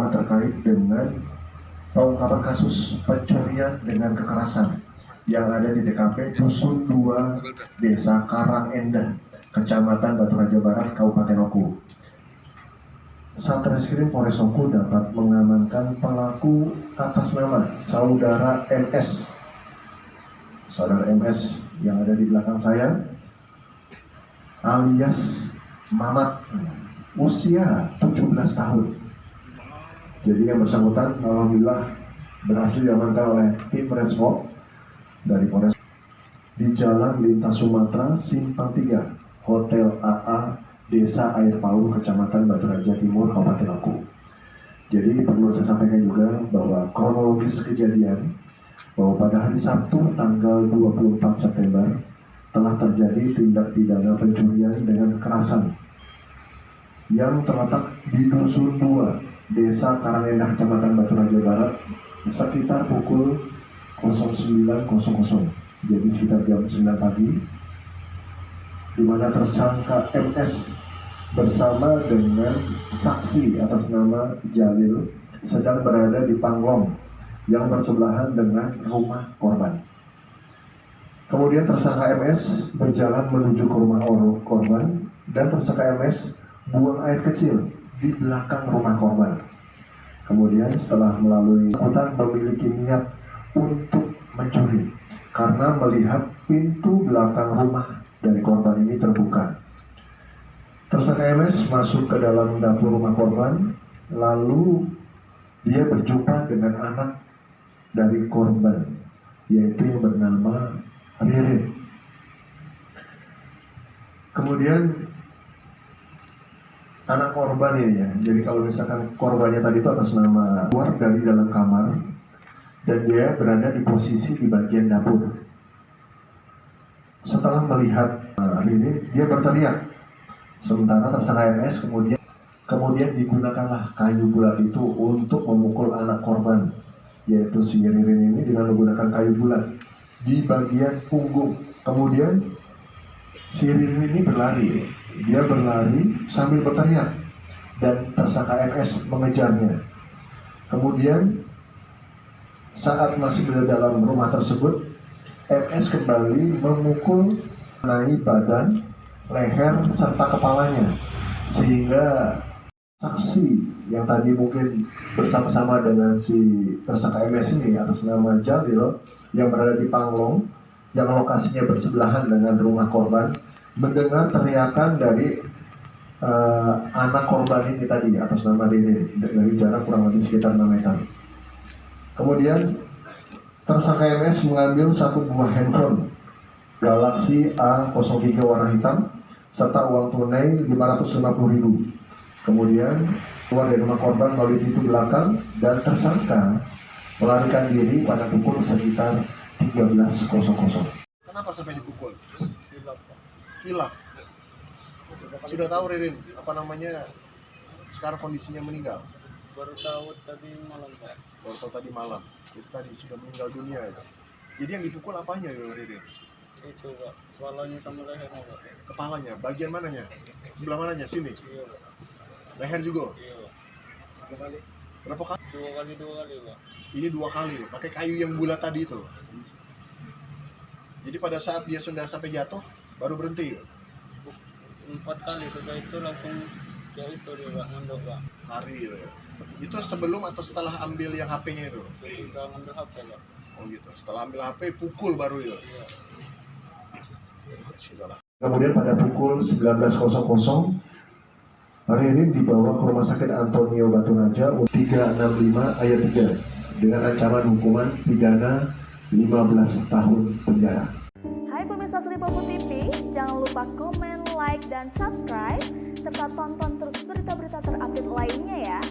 adalah terkait dengan pengungkapan kasus pencurian dengan kekerasan yang ada di TKP Dusun 2, Desa Karangendah, Kecamatan Batu Raja Barat, Kabupaten Oku. Satreskrim Polres Oku dapat mengamankan pelaku atas nama Saudara MS. Saudara MS yang ada di belakang saya, alias Mamat, usia 17 tahun. Jadi yang bersangkutan alhamdulillah berhasil diamankan oleh tim Resmob dari Polres di Jalan Lintas Sumatera Simpang 3, Hotel AA, Desa Air Palu, Kecamatan Batu Raja Timur, Kabupaten Oku. Jadi perlu saya sampaikan juga bahwa kronologis kejadian bahwa pada hari Sabtu tanggal 24 September telah terjadi tindak pidana pencurian dengan kekerasan yang terletak di Dusun 2, Desa Karangendah, Kecamatan Batu Raja Barat, sekitar pukul 09.00, jadi sekitar jam 9 pagi, di mana tersangka MS bersama dengan saksi atas nama Jalil sedang berada di Panglong yang bersebelahan dengan rumah korban. Kemudian tersangka MS berjalan menuju ke rumah korban dan tersangka MS buang air kecil di belakang rumah korban. Kemudian setelah melalui hutan memiliki niat untuk mencuri karena melihat pintu belakang rumah dari korban ini terbuka. Tersangka MS masuk ke dalam dapur rumah korban, lalu dia berjumpa dengan anak dari korban, yaitu yang bernama Ririn. Kemudian anak korban ini ya, jadi kalau misalkan korbannya tadi itu atas nama keluar dari dalam kamar dan dia berada di posisi di bagian dapur. Setelah melihat Ririn, dia berteriak. Sementara tersangka MS kemudian digunakanlah kayu bulat itu untuk memukul anak korban, yaitu si Ririn ini dengan menggunakan kayu bulat di bagian punggung. Kemudian si Ririn ini berlari, dia berlari sambil berteriak dan tersangka MS mengejarnya. Kemudian saat masih berada dalam rumah tersebut, MS kembali memukul mengenai badan, leher, serta kepalanya, sehingga saksi yang tadi mungkin bersama-sama dengan si tersangka MS ini atas nama Jalil yang berada di Panglong yang lokasinya bersebelahan dengan rumah korban mendengar teriakan dari anak korban ini tadi atas nama Dede dari jarak kurang lebih sekitar 6 meter. Kemudian tersangka MS mengambil satu buah handphone Galaxy A03 warna hitam serta uang tunai 550.000. Kemudian keluar dari rumah korban melalui pintu belakang dan tersangka melarikan diri pada pukul sekitar 13.00. Kenapa sampai dipukul? Hilaf. Sudah tahu Ririn apa namanya sekarang kondisinya meninggal? Baru tahu tadi malam, Pak. Baru tahu tadi malam. Itu tadi sudah meninggal dunia ya. Jadi yang dipukul apanya ya Ririn? Itu, Pak. Kepalanya sama lehernya, Pak. Kepalanya, bagian mananya? Sebelah mananya? Sini? Iya, Pak. Leher juga? Iya, Pak. Berapa kali? Berapa kali? Dua kali, Pak. Ini 2 kali, pakai kayu yang bulat tadi itu. Jadi pada saat dia sudah sampai jatuh, baru berhenti. 4 kali, setelah itu langsung ya itu dia, Pak, ngendok, Pak. Lari gitu ya. Itu sebelum atau setelah ambil yang HP-nya itu? Kita ngambil HP, Pak. Oh gitu. Setelah ambil HP, pukul baru itu. Iya. Kemudian pada pukul 19.00, Ririn dibawa ke Rumah Sakit Antonio Batu Raja 365 ayat 3 dengan ancaman hukuman pidana 15 tahun penjara. Hai pemirsa Sri Popo TV, jangan lupa komen, like, dan subscribe serta tonton terus berita-berita terupdate lainnya ya.